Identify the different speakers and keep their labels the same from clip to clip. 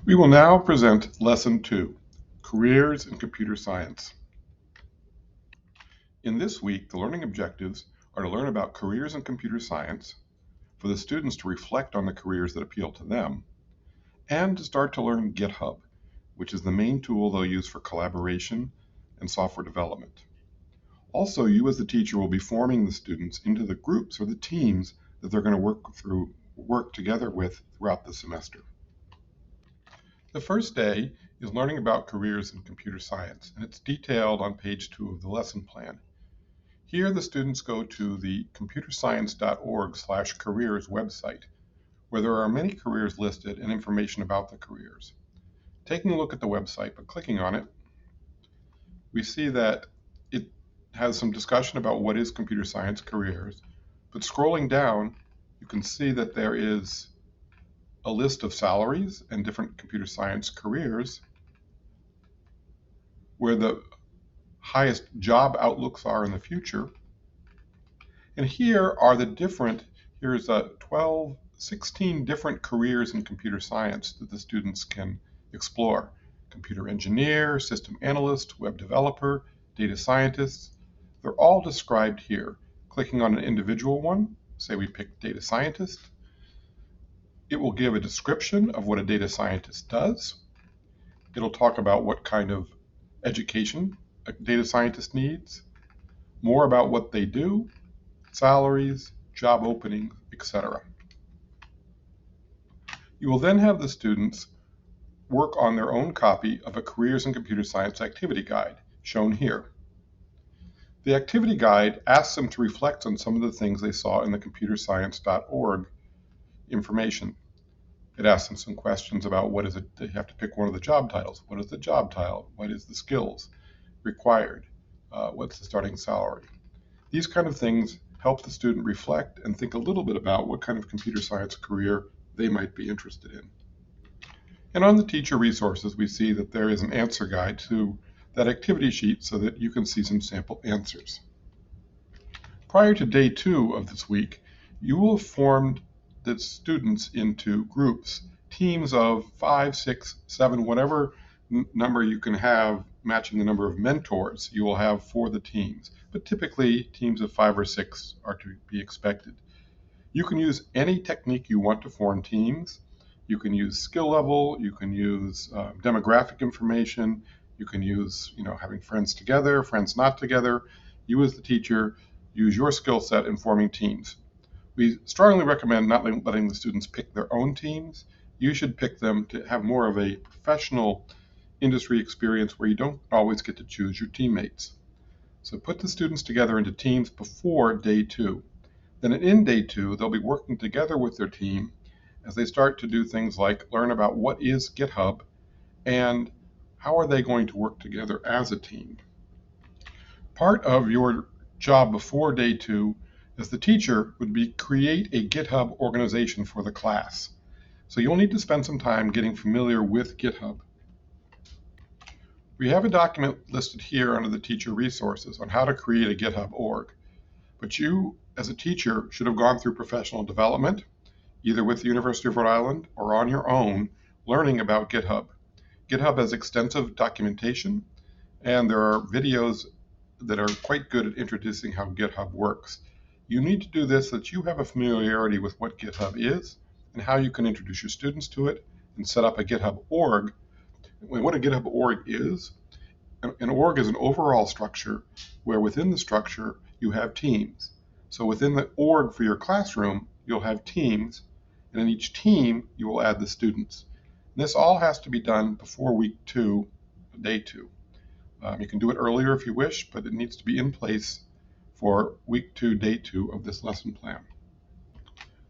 Speaker 1: We will now present Lesson 2, Careers in Computer Science. In this week, the learning objectives are to learn about careers in computer science, for the students to reflect on the careers that appeal to them, and to start to learn GitHub, which is the main tool they'll use for collaboration and software development. Also, you as the teacher will be forming the students into the groups or the teams that they're going to work together with throughout the semester. The first day is learning about careers in computer science, and it's detailed on page 2 of the lesson plan. Here, the students go to the computerscience.org/careers website, where there are many careers listed and information about the careers. Taking a look at the website, but clicking on it, we see that it has some discussion about what is computer science careers, but scrolling down, you can see that there is a list of salaries and different computer science careers where the highest job outlooks are in the future. And here's 16 different careers in computer science that the students can explore. Computer engineer, system analyst, web developer, data scientists. They're all described here. Clicking on an individual one, say we pick data scientist, it will give a description of what a data scientist does. It'll talk about what kind of education a data scientist needs, more about what they do, salaries, job openings, etc. You will then have the students work on their own copy of a Careers in Computer Science activity guide, shown here. The activity guide asks them to reflect on some of the things they saw in the computerscience.org information. It asks them some questions about what is it, they have to pick one of the job titles. What is the job title? What is the skills required? What's the starting salary? These kind of things help the student reflect and think a little bit about what kind of computer science career they might be interested in. And on the teacher resources, we see that there is an answer guide to that activity sheet so that you can see some sample answers. Prior to day 2 of this week, you will have formed the students into groups, teams of 5, 6, 7, whatever number you can have matching the number of mentors you will have for the teams. But typically, teams of 5 or 6 are to be expected. You can use any technique you want to form teams. You can use skill level, you can use demographic information, you can use having friends together, friends not together. You as the teacher use your skill set in forming teams. We strongly recommend not letting the students pick their own teams. You should pick them to have more of a professional industry experience where you don't always get to choose your teammates. So put the students together into teams before day 2. Then in day 2, they'll be working together with their team as they start to do things like learn about what is GitHub and how are they going to work together as a team. Part of your job before day 2 as the teacher would be create a GitHub organization for the class. So you'll need to spend some time getting familiar with GitHub. We have a document listed here under the teacher resources on how to create a GitHub org. But you, as a teacher, should have gone through professional development, either with the University of Rhode Island or on your own, learning about GitHub. GitHub has extensive documentation, and there are videos that are quite good at introducing how GitHub works. You need to do this so that you have a familiarity with what GitHub is and how you can introduce your students to it and set up a GitHub org. What a GitHub org is, an org is an overall structure where within the structure you have teams. So within the org for your classroom, you'll have teams, and in each team you will add the students. And this all has to be done before week 2, day 2. You can do it earlier if you wish, but it needs to be in place for week 2, day 2 of this lesson plan.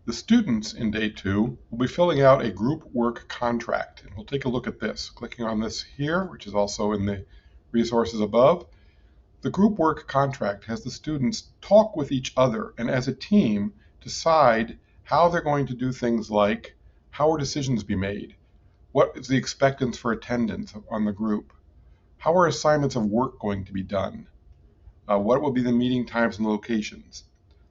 Speaker 1: The students in day 2 will be filling out a group work contract, and we'll take a look at this. Clicking on this here, which is also in the resources above, the group work contract has the students talk with each other and as a team decide how they're going to do things like how are decisions be made, what is the expectance for attendance on the group, how are assignments of work going to be done, what will be the meeting times and locations.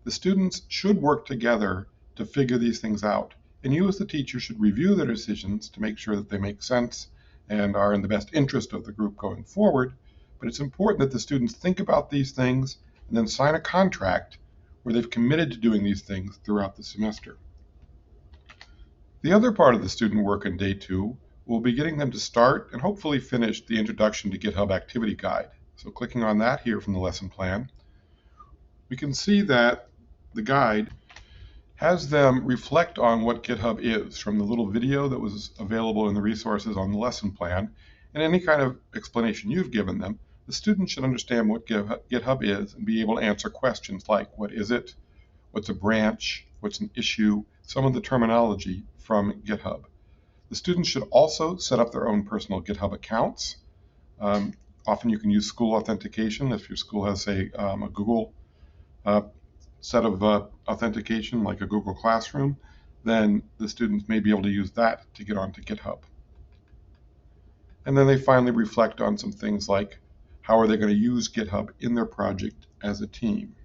Speaker 1: The students should work together to figure these things out. and you as the teacher should review their decisions to make sure that they make sense and are in the best interest of the group going forward. But it's important that the students think about these things and then sign a contract where they've committed to doing these things throughout the semester. The other part of the student work in day 2 will be getting them to start and hopefully finish the Introduction to GitHub Activity Guide. So clicking on that here from the lesson plan, we can see that the guide has them reflect on what GitHub is, from the little video that was available in the resources on the lesson plan, and any kind of explanation you've given them. The students should understand what GitHub is and be able to answer questions like, what is it? What's a branch? What's an issue? Some of the terminology from GitHub. The students should also set up their own personal GitHub accounts. Often you can use school authentication. If your school has, say, a Google set of authentication, like a Google Classroom, then the students may be able to use that to get onto GitHub. And then they finally reflect on some things like, how are they going to use GitHub in their project as a team?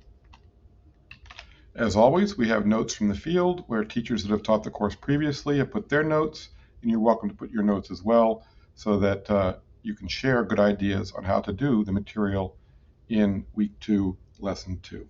Speaker 1: As always, we have notes from the field where teachers that have taught the course previously have put their notes, and you're welcome to put your notes as well, so that you can share good ideas on how to do the material in week 2, lesson 2.